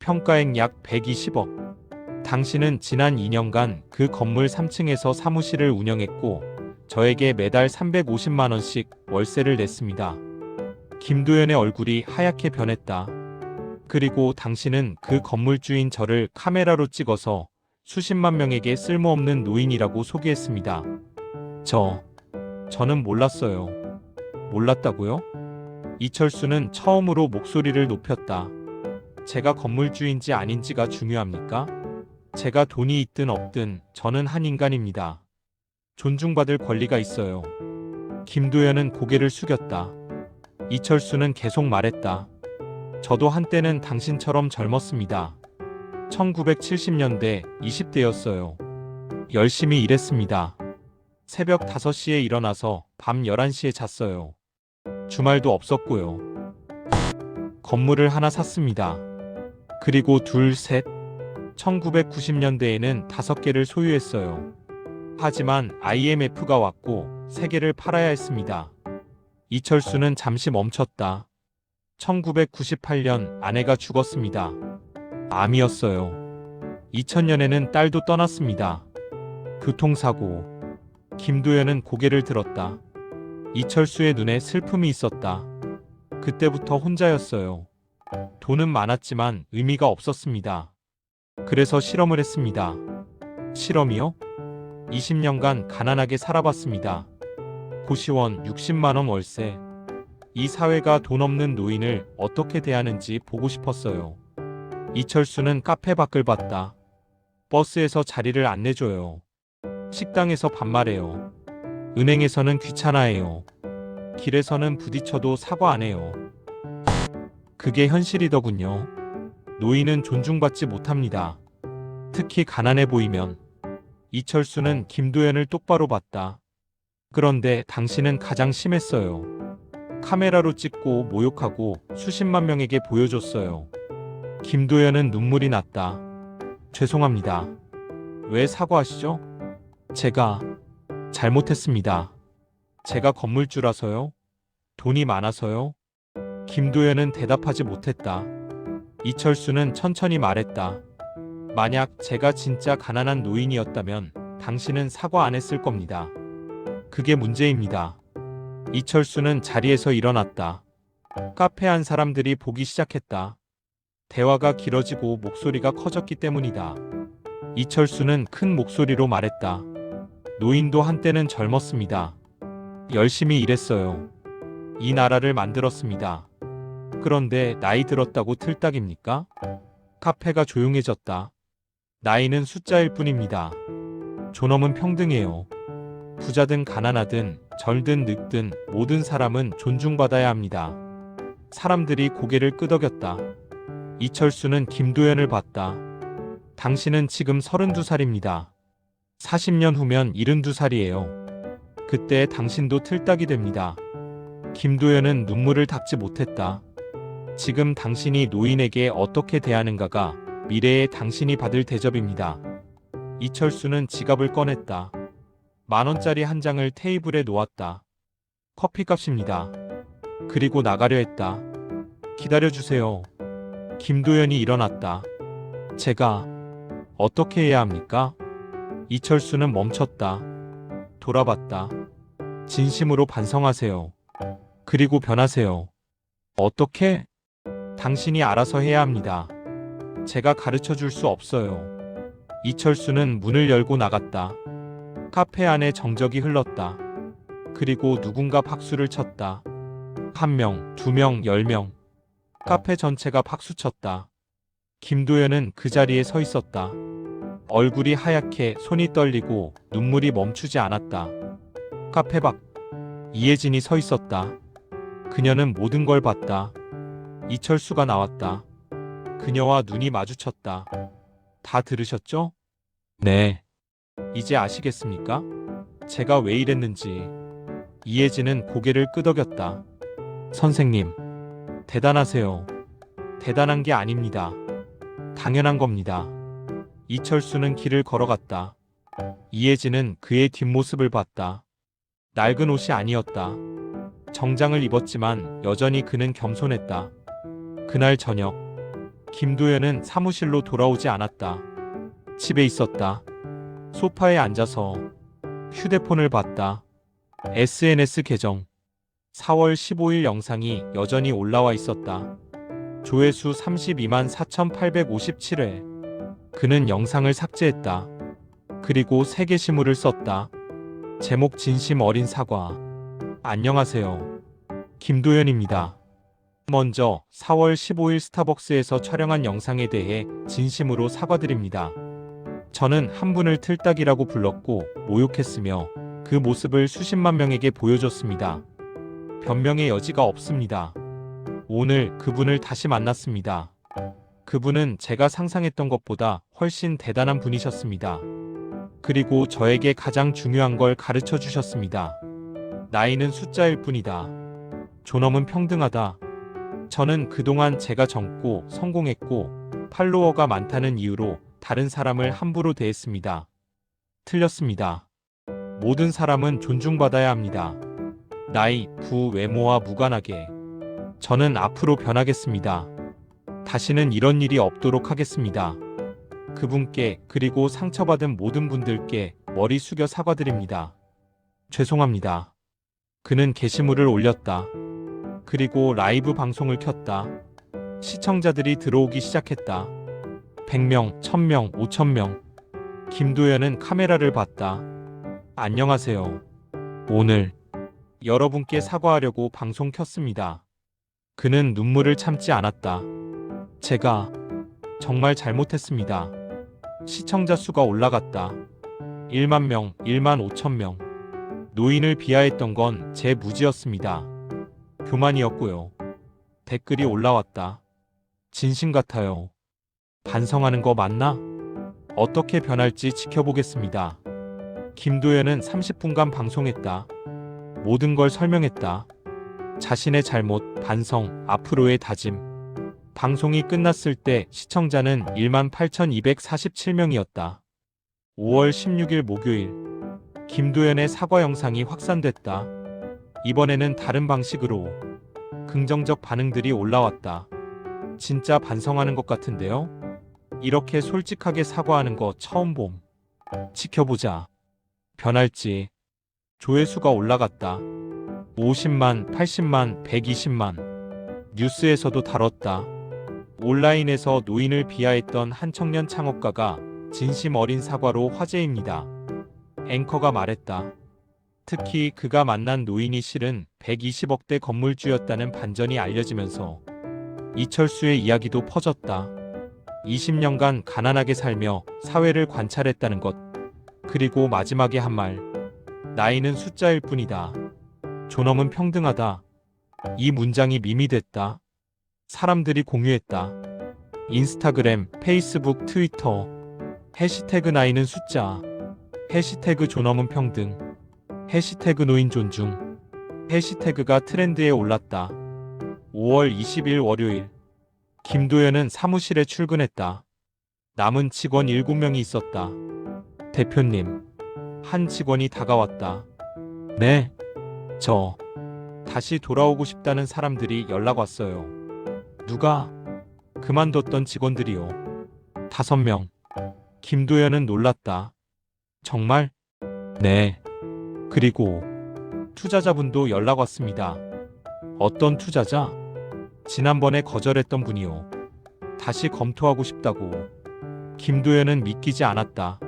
평가액 약 120억. 당신은 지난 2년간 그 건물 3층에서 사무실을 운영했고 저에게 매달 350만 원씩 월세를 냈습니다. 김도연의 얼굴이 하얗게 변했다. 그리고 당신은 그 건물주인 저를 카메라로 찍어서 수십만 명에게 쓸모없는 노인이라고 소개했습니다. 저는 몰랐어요. 몰랐다고요? 이철수는 처음으로 목소리를 높였다. 제가 건물주인지 아닌지가 중요합니까? 제가 돈이 있든 없든 저는 한 인간입니다. 존중받을 권리가 있어요. 김도연은 고개를 숙였다. 이철수는 계속 말했다. 저도 한때는 당신처럼 젊었습니다. 1970년대 20대였어요. 열심히 일했습니다. 새벽 5시에 일어나서 밤 11시에 잤어요. 주말도 없었고요. 건물을 하나 샀습니다. 그리고 둘, 셋. 1990년대에는 5개를 소유했어요. 하지만 IMF가 왔고 3개를 팔아야 했습니다. 이철수는 잠시 멈췄다. 1998년 아내가 죽었습니다. 암이었어요. 2000년에는 딸도 떠났습니다. 교통사고. 김도연은 고개를 들었다. 이철수의 눈에 슬픔이 있었다. 그때부터 혼자였어요. 돈은 많았지만 의미가 없었습니다. 그래서 실험을 했습니다. 실험이요? 20년간 가난하게 살아봤습니다. 고시원 60만 원 월세. 이 사회가 돈 없는 노인을 어떻게 대하는지 보고 싶었어요. 이철수는 카페 밖을 봤다. 버스에서 자리를 안 내줘요. 식당에서 반말해요. 은행에서는 귀찮아해요. 길에서는 부딪혀도 사과 안 해요. 그게 현실이더군요. 노인은 존중받지 못합니다. 특히 가난해 보이면. 이철수는 김도연을 똑바로 봤다. 그런데 당신은 가장 심했어요. 카메라로 찍고 모욕하고 수십만 명에게 보여줬어요. 김도연은 눈물이 났다. 죄송합니다. 왜 사과하시죠? 제가 잘못했습니다. 제가 건물주라서요? 돈이 많아서요? 김도연은 대답하지 못했다. 이철수는 천천히 말했다. 만약 제가 진짜 가난한 노인이었다면 당신은 사과 안 했을 겁니다. 그게 문제입니다. 이철수는 자리에서 일어났다. 카페 안 사람들이 보기 시작했다. 대화가 길어지고 목소리가 커졌기 때문이다. 이철수는 큰 목소리로 말했다. 노인도 한때는 젊었습니다. 열심히 일했어요. 이 나라를 만들었습니다. 그런데 나이 들었다고 틀딱입니까? 카페가 조용해졌다. 나이는 숫자일 뿐입니다. 존엄은 평등해요. 부자든 가난하든 절든 늙든 모든 사람은 존중받아야 합니다. 사람들이 고개를 끄덕였다. 이철수는 김도연을 봤다. 당신은 지금 32살입니다. 40년 후면 72살이에요. 그때 당신도 틀딱이 됩니다. 김도연은 눈물을 닦지 못했다. 지금 당신이 노인에게 어떻게 대하는가가 미래의 당신이 받을 대접입니다. 이철수는 지갑을 꺼냈다. 10,000원짜리 한 장을 테이블에 놓았다. 커피값입니다. 그리고 나가려 했다. 기다려주세요. 김도연이 일어났다. 제가 어떻게 해야 합니까? 이철수는 멈췄다. 돌아봤다. 진심으로 반성하세요. 그리고 변하세요. 어떻게? 당신이 알아서 해야 합니다. 제가 가르쳐 줄 수 없어요. 이철수는 문을 열고 나갔다. 카페 안에 정적이 흘렀다. 그리고 누군가 박수를 쳤다. 1명, 2명, 10명. 카페 전체가 박수쳤다. 김도연은 그 자리에 서 있었다. 얼굴이 하얗게 손이 떨리고 눈물이 멈추지 않았다. 카페 밖 이혜진이 서 있었다. 그녀는 모든 걸 봤다. 이철수가 나왔다. 그녀와 눈이 마주쳤다. 다 들으셨죠? 네. 이제 아시겠습니까? 제가 왜 이랬는지. 이혜진은 고개를 끄덕였다. 선생님, 대단하세요. 대단한 게 아닙니다. 당연한 겁니다. 이철수는 길을 걸어갔다. 이혜진은 그의 뒷모습을 봤다. 낡은 옷이 아니었다. 정장을 입었지만 여전히 그는 겸손했다. 그날 저녁, 김도연은 사무실로 돌아오지 않았다. 집에 있었다. 소파에 앉아서 휴대폰을 봤다. SNS 계정. 4월 15일 영상이 여전히 올라와 있었다. 조회수 32만 4,857회. 그는 영상을 삭제했다. 그리고 새 게시물을 썼다. 제목 진심 어린 사과. 안녕하세요. 김도연입니다. 먼저 4월 15일 스타벅스에서 촬영한 영상에 대해 진심으로 사과드립니다. 저는 한 분을 틀딱이라고 불렀고 모욕했으며 그 모습을 수십만 명에게 보여줬습니다. 변명의 여지가 없습니다. 오늘 그분을 다시 만났습니다. 그분은 제가 상상했던 것보다 훨씬 대단한 분이셨습니다. 그리고 저에게 가장 중요한 걸 가르쳐 주셨습니다. 나이는 숫자일 뿐이다. 존엄은 평등하다. 저는 그동안 제가 젊고 성공했고 팔로워가 많다는 이유로 다른 사람을 함부로 대했습니다. 틀렸습니다. 모든 사람은 존중받아야 합니다. 나이, 부, 외모와 무관하게. 저는 앞으로 변하겠습니다. 다시는 이런 일이 없도록 하겠습니다. 그분께 그리고 상처받은 모든 분들께 머리 숙여 사과드립니다. 죄송합니다. 그는 게시물을 올렸다. 그리고 라이브 방송을 켰다. 시청자들이 들어오기 시작했다. 100명, 1000명, 5000명. 김도연은 카메라를 봤다. 안녕하세요. 오늘 여러분께 사과하려고 방송 켰습니다. 그는 눈물을 참지 않았다. 제가 정말 잘못했습니다. 시청자 수가 올라갔다. 1만 명, 1만 5천 명. 노인을 비하했던 건 제 무지였습니다. 교만이었고요. 댓글이 올라왔다. 진심 같아요. 반성하는 거 맞나? 어떻게 변할지 지켜보겠습니다. 김도연은 30분간 방송했다. 모든 걸 설명했다. 자신의 잘못, 반성, 앞으로의 다짐. 방송이 끝났을 때 시청자는 18,247명이었다. 5월 16일 목요일, 김도연의 사과 영상이 확산됐다. 이번에는 다른 방식으로 긍정적 반응들이 올라왔다. 진짜 반성하는 것 같은데요? 이렇게 솔직하게 사과하는 거 처음 봄. 지켜보자. 변할지. 조회수가 올라갔다. 50만, 80만, 120만. 뉴스에서도 다뤘다. 온라인에서 노인을 비하했던 한 청년 창업가가 진심 어린 사과로 화제입니다. 앵커가 말했다. 특히 그가 만난 노인이 실은 120억대 건물주였다는 반전이 알려지면서 이철수의 이야기도 퍼졌다. 20년간 가난하게 살며 사회를 관찰했다는 것. 그리고 마지막에 한 말. 나이는 숫자일 뿐이다. 존엄은 평등하다. 이 문장이 밈이 됐다. 사람들이 공유했다. 인스타그램, 페이스북, 트위터. 해시태그 나이는 숫자. 해시태그 존엄은 평등. 해시태그 노인 존중. 해시태그가 트렌드에 올랐다. 5월 20일 월요일. 김도연은 사무실에 출근했다. 남은 직원 7명이 있었다. 대표님. 한 직원이 다가왔다. 네. 저. 다시 돌아오고 싶다는 사람들이 연락 왔어요. 누가? 그만뒀던 직원들이요. 5명. 김도연은 놀랐다. 정말? 네. 그리고 투자자분도 연락 왔습니다. 어떤 투자자? 지난번에 거절했던 분이요. 다시 검토하고 싶다고. 김도연은 믿기지 않았다.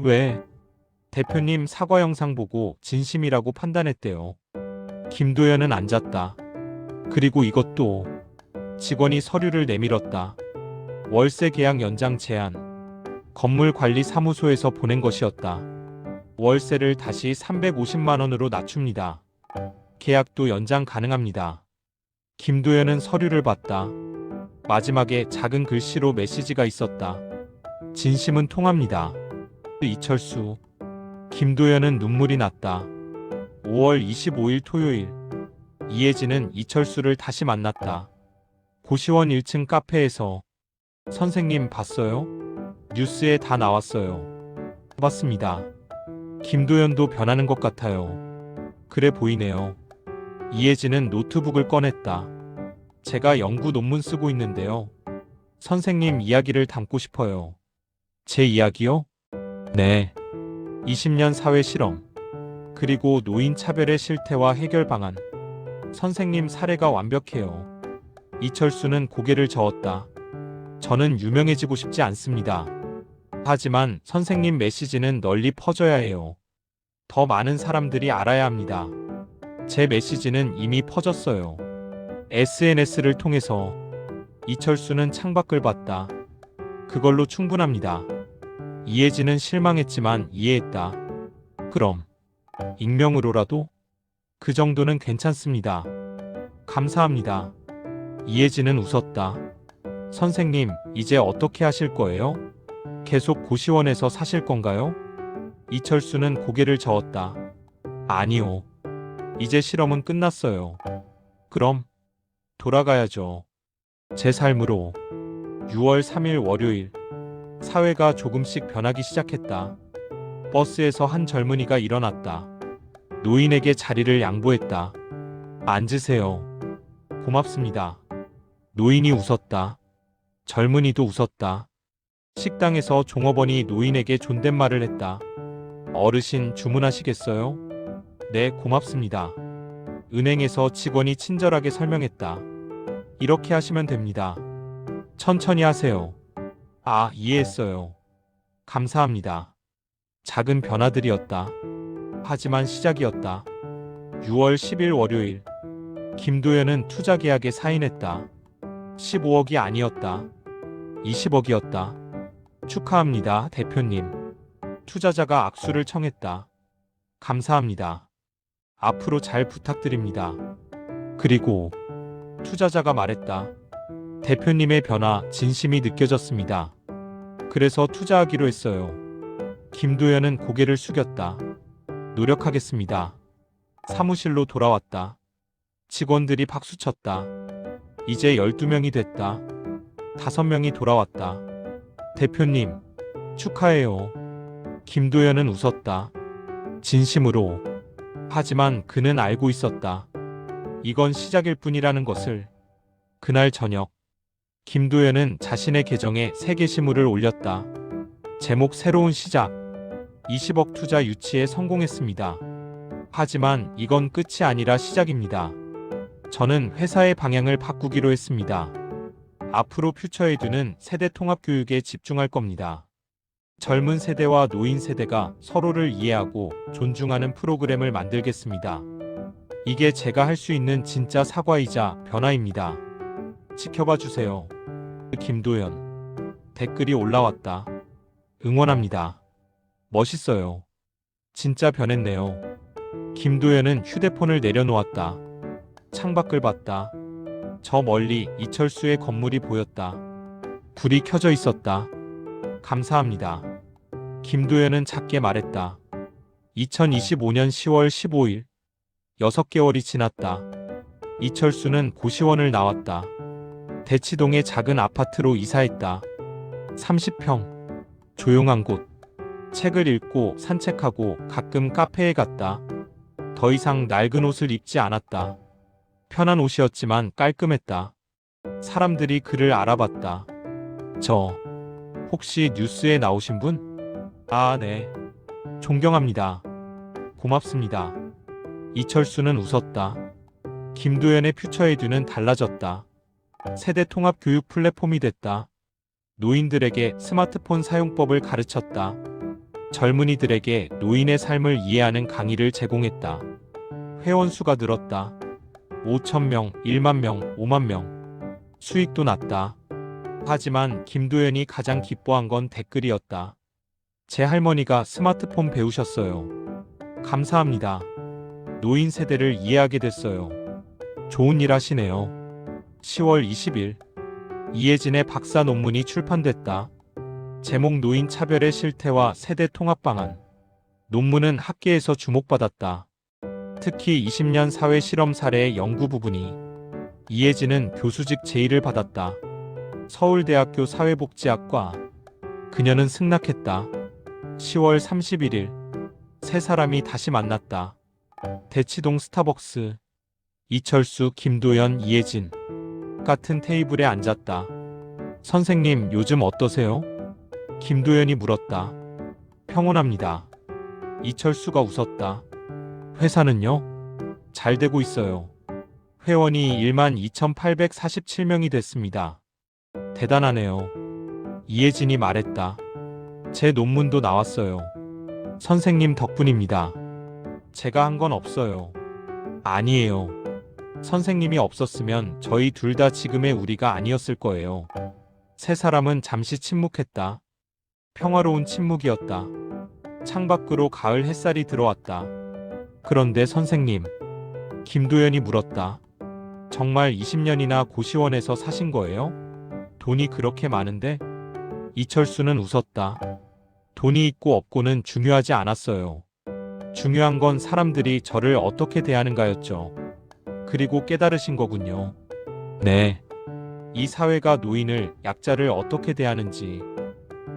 왜? 대표님 사과 영상 보고 진심이라고 판단했대요. 김도연은 앉았다. 그리고 이것도. 직원이 서류를 내밀었다. 월세 계약 연장 제안. 건물관리사무소에서 보낸 것이었다. 월세를 다시 350만 원으로 낮춥니다. 계약도 연장 가능합니다. 김도연은 서류를 봤다. 마지막에 작은 글씨로 메시지가 있었다. 진심은 통합니다. 이철수. 김도연은 눈물이 났다. 5월 25일 토요일. 이혜진은 이철수를 다시 만났다. 고시원 1층 카페에서. 선생님 봤어요? 뉴스에 다 나왔어요. 봤습니다. 김도연도 변하는 것 같아요. 그래 보이네요. 이혜진은 노트북을 꺼냈다. 제가 연구 논문 쓰고 있는데요. 선생님 이야기를 담고 싶어요. 제 이야기요? 네. 20년 사회 실험. 그리고 노인 차별의 실태와 해결 방안. 선생님 사례가 완벽해요. 이철수는 고개를 저었다. 저는 유명해지고 싶지 않습니다. 하지만 선생님 메시지는 널리 퍼져야 해요. 더 많은 사람들이 알아야 합니다. 제 메시지는 이미 퍼졌어요. SNS를 통해서. 이철수는 창밖을 봤다. 그걸로 충분합니다. 이혜진은 실망했지만 이해했다. 그럼 익명으로라도? 그 정도는 괜찮습니다. 감사합니다. 이혜진은 웃었다. 선생님, 이제 어떻게 하실 거예요? 계속 고시원에서 사실 건가요? 이철수는 고개를 저었다. 아니요. 이제 실험은 끝났어요. 그럼 돌아가야죠. 제 삶으로. 6월 3일 월요일. 사회가 조금씩 변하기 시작했다. 버스에서 한 젊은이가 일어났다. 노인에게 자리를 양보했다. 앉으세요. 고맙습니다. 노인이 웃었다. 젊은이도 웃었다. 식당에서 종업원이 노인에게 존댓말을 했다. 어르신 주문하시겠어요? 네, 고맙습니다. 은행에서 직원이 친절하게 설명했다. 이렇게 하시면 됩니다. 천천히 하세요. 아, 이해했어요. 감사합니다. 작은 변화들이었다. 하지만 시작이었다. 6월 10일 월요일. 김도연은 투자 계약에 사인했다. 15억이 아니었다. 20억이었다. 축하합니다, 대표님. 투자자가 악수를 청했다. 감사합니다. 앞으로 잘 부탁드립니다. 그리고 투자자가 말했다. 대표님의 변화 진심이 느껴졌습니다. 그래서 투자하기로 했어요. 김도연은 고개를 숙였다. 노력하겠습니다. 사무실로 돌아왔다. 직원들이 박수쳤다. 이제 12명이 됐다. 5명이 돌아왔다. 대표님, 축하해요. 김도연은 웃었다. 진심으로. 하지만 그는 알고 있었다. 이건 시작일 뿐이라는 것을. 그날 저녁, 김도연은 자신의 계정에 새 게시물을 올렸다. 제목 새로운 시작. 20억 투자 유치에 성공했습니다. 하지만 이건 끝이 아니라 시작입니다. 저는 회사의 방향을 바꾸기로 했습니다. 앞으로 퓨처에듀는 세대 통합 교육에 집중할 겁니다. 젊은 세대와 노인 세대가 서로를 이해하고 존중하는 프로그램을 만들겠습니다. 이게 제가 할 수 있는 진짜 사과이자 변화입니다. 지켜봐 주세요. 김도연. 댓글이 올라왔다. 응원합니다. 멋있어요. 진짜 변했네요. 김도연은 휴대폰을 내려놓았다. 창밖을 봤다. 저 멀리 이철수의 건물이 보였다. 불이 켜져 있었다. 감사합니다. 김도연은 작게 말했다. 2025년 10월 15일. 6개월이 지났다. 이철수는 고시원을 나왔다. 대치동의 작은 아파트로 이사했다. 30평. 조용한 곳. 책을 읽고 산책하고 가끔 카페에 갔다. 더 이상 낡은 옷을 입지 않았다. 편한 옷이었지만 깔끔했다. 사람들이 그를 알아봤다. 저, 혹시 뉴스에 나오신 분? 아, 네. 존경합니다. 고맙습니다. 이철수는 웃었다. 김도연의 퓨처에듀는 달라졌다. 세대 통합 교육 플랫폼이 됐다. 노인들에게 스마트폰 사용법을 가르쳤다. 젊은이들에게 노인의 삶을 이해하는 강의를 제공했다. 회원 수가 늘었다. 5,000명, 1만 명, 5만 명. 수익도 났다. 하지만 김도연이 가장 기뻐한 건 댓글이었다. 제 할머니가 스마트폰 배우셨어요. 감사합니다. 노인 세대를 이해하게 됐어요. 좋은 일 하시네요. 10월 20일. 이혜진의 박사 논문이 출판됐다. 제목 노인 차별의 실태와 세대 통합 방안. 논문은 학계에서 주목받았다. 특히 20년 사회 실험 사례의 연구 부분이. 이혜진은 교수직 제의를 받았다. 서울대학교 사회복지학과. 그녀는 승낙했다. 10월 31일. 세 사람이 다시 만났다. 대치동 스타벅스. 이철수, 김도연, 이혜진. 같은 테이블에 앉았다. 선생님, 요즘 어떠세요? 김도연이 물었다. 평온합니다. 이철수가 웃었다. 회사는요? 잘 되고 있어요. 회원이 12,847명이 됐습니다. 대단하네요. 이혜진이 말했다. 제 논문도 나왔어요. 선생님 덕분입니다. 제가 한 건 없어요. 아니에요. 선생님이 없었으면 저희 둘 다 지금의 우리가 아니었을 거예요. 세 사람은 잠시 침묵했다. 평화로운 침묵이었다. 창밖으로 가을 햇살이 들어왔다. 그런데 선생님, 김도연이 물었다. 정말 20년이나 고시원에서 사신 거예요? 돈이 그렇게 많은데? 이철수는 웃었다. 돈이 있고 없고는 중요하지 않았어요. 중요한 건 사람들이 저를 어떻게 대하는가였죠. 그리고 깨달으신 거군요. 네. 이 사회가 노인을, 약자를 어떻게 대하는지.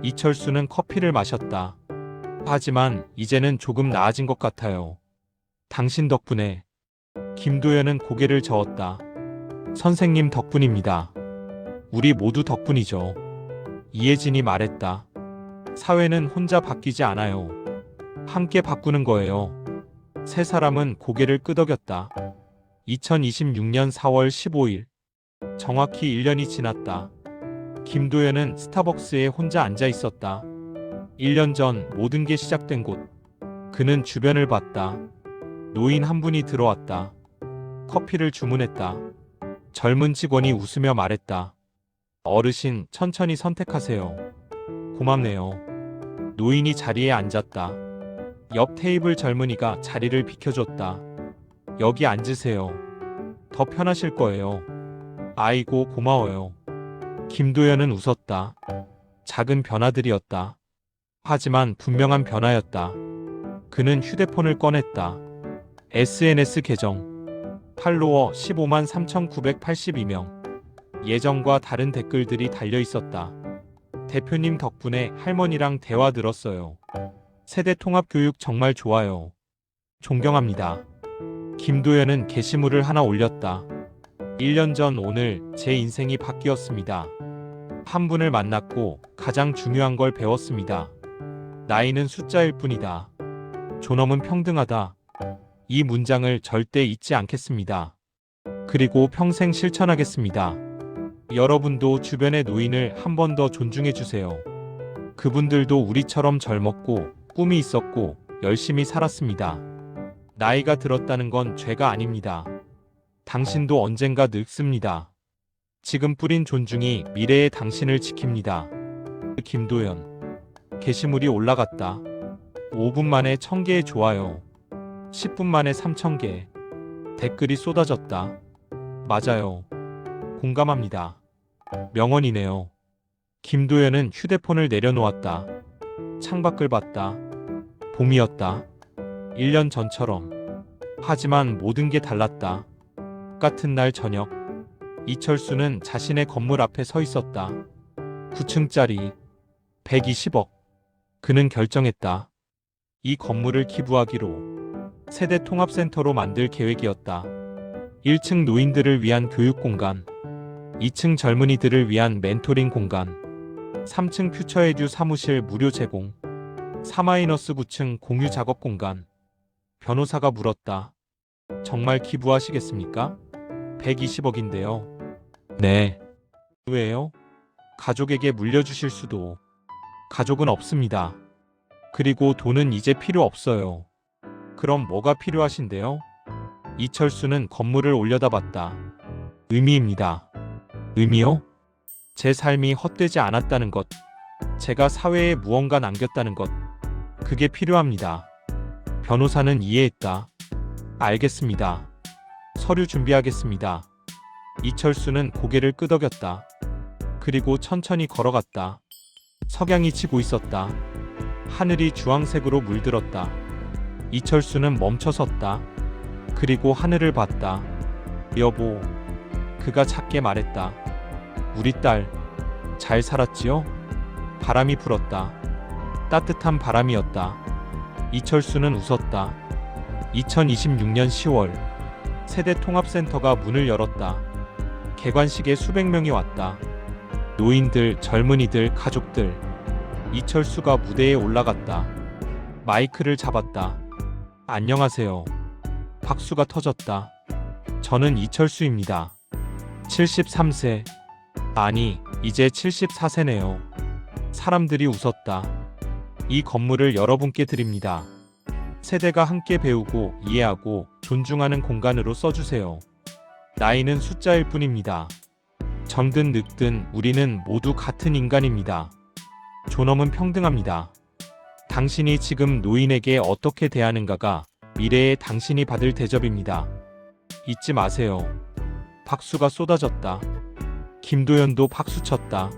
이철수는 커피를 마셨다. 하지만 이제는 조금 나아진 것 같아요. 당신 덕분에. 김도연은 고개를 저었다. 선생님 덕분입니다. 우리 모두 덕분이죠. 이혜진이 말했다. 사회는 혼자 바뀌지 않아요. 함께 바꾸는 거예요. 세 사람은 고개를 끄덕였다. 2026년 4월 15일. 정확히 1년이 지났다. 김도연은 스타벅스에 혼자 앉아 있었다. 1년 전 모든 게 시작된 곳. 그는 주변을 봤다. 노인 한 분이 들어왔다. 커피를 주문했다. 젊은 직원이 웃으며 말했다. 어르신, 천천히 선택하세요. 고맙네요. 노인이 자리에 앉았다. 옆 테이블 젊은이가 자리를 비켜줬다. 여기 앉으세요. 더 편하실 거예요. 아이고, 고마워요. 김도연은 웃었다. 작은 변화들이었다. 하지만 분명한 변화였다. 그는 휴대폰을 꺼냈다. SNS 계정. 팔로워 15만 3,982명. 예전과 다른 댓글들이 달려 있었다. 대표님 덕분에 할머니랑 대화 들었어요. 세대 통합 교육 정말 좋아요. 존경합니다. 김도연은 게시물을 하나 올렸다. 1년 전 오늘 제 인생이 바뀌었습니다. 한 분을 만났고 가장 중요한 걸 배웠습니다. 나이는 숫자일 뿐이다. 존엄은 평등하다. 이 문장을 절대 잊지 않겠습니다. 그리고 평생 실천하겠습니다. 여러분도 주변의 노인을 한 번 더 존중해 주세요. 그분들도 우리처럼 젊었고 꿈이 있었고 열심히 살았습니다. 나이가 들었다는 건 죄가 아닙니다. 당신도 언젠가 늙습니다. 지금 뿌린 존중이 미래의 당신을 지킵니다. 김도연. 게시물이 올라갔다. 5분 만에 1000개의 좋아요. 10분 만에 3000개. 댓글이 쏟아졌다. 맞아요. 공감합니다. 명언이네요. 김도연은 휴대폰을 내려놓았다. 창밖을 봤다. 봄이었다. 1년 전처럼. 하지만 모든 게 달랐다. 같은 날 저녁, 이철수는 자신의 건물 앞에 서 있었다. 9층짜리 120억. 그는 결정했다. 이 건물을 기부하기로. 세대통합센터로 만들 계획이었다. 1층 노인들을 위한 교육 공간, 2층 젊은이들을 위한 멘토링 공간, 3층 퓨처에듀 사무실 무료 제공, 4-9층 공유 작업 공간. 변호사가 물었다. 정말 기부하시겠습니까? 120억인데요. 네. 왜요? 가족에게 물려주실 수도. 가족은 없습니다. 그리고 돈은 이제 필요 없어요. 그럼 뭐가 필요하신데요? 이철수는 건물을 올려다봤다. 의미입니다. 의미요? 제 삶이 헛되지 않았다는 것. 제가 사회에 무언가 남겼다는 것. 그게 필요합니다. 변호사는 이해했다. 알겠습니다. 서류 준비하겠습니다. 이철수는 고개를 끄덕였다. 그리고 천천히 걸어갔다. 석양이 지고 있었다. 하늘이 주황색으로 물들었다. 이철수는 멈춰섰다. 그리고 하늘을 봤다. 여보, 그가 작게 말했다. 우리 딸, 잘 살았지요? 바람이 불었다. 따뜻한 바람이었다. 이철수는 웃었다. 2026년 10월, 세대통합센터가 문을 열었다. 개관식에 수백 명이 왔다. 노인들, 젊은이들, 가족들. 이철수가 무대에 올라갔다. 마이크를 잡았다. 안녕하세요. 박수가 터졌다. 저는 이철수입니다. 73세. 아니, 이제 74세네요. 사람들이 웃었다. 이 건물을 여러분께 드립니다. 세대가 함께 배우고 이해하고 존중하는 공간으로 써주세요. 나이는 숫자일 뿐입니다. 젊든 늙든 우리는 모두 같은 인간입니다. 존엄은 평등합니다. 당신이 지금 노인에게 어떻게 대하는가가 미래의 당신이 받을 대접입니다. 잊지 마세요. 박수가 쏟아졌다. 김도연도 박수쳤다.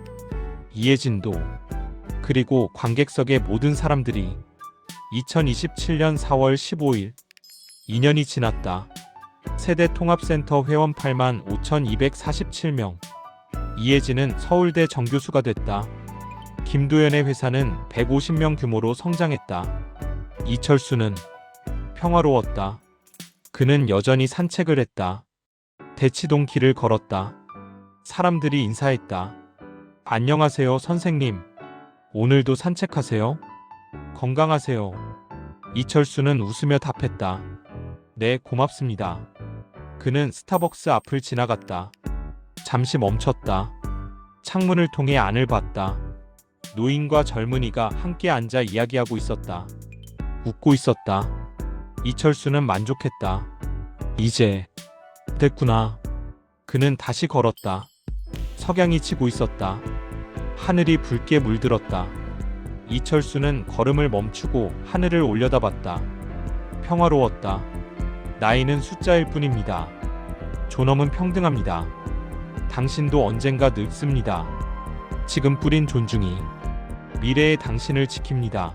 이혜진도. 그리고 관객석의 모든 사람들이. 2027년 4월 15일. 2년이 지났다. 세대통합센터 회원 85,247명. 이혜진은 서울대 정교수가 됐다. 김도연의 회사는 150명 규모로 성장했다. 이철수는 평화로웠다. 그는 여전히 산책을 했다. 대치동 길을 걸었다. 사람들이 인사했다. 안녕하세요, 선생님. 오늘도 산책하세요? 건강하세요. 이철수는 웃으며 답했다. 네, 고맙습니다. 그는 스타벅스 앞을 지나갔다. 잠시 멈췄다. 창문을 통해 안을 봤다. 노인과 젊은이가 함께 앉아 이야기하고 있었다. 웃고 있었다. 이철수는 만족했다. 이제 됐구나. 그는 다시 걸었다. 석양이 지고 있었다. 하늘이 붉게 물들었다. 이철수는 걸음을 멈추고 하늘을 올려다봤다. 평화로웠다. 나이는 숫자일 뿐입니다. 존엄은 평등합니다. 당신도 언젠가 늙습니다. 지금 뿌린 존중이 미래의 당신을 지킵니다.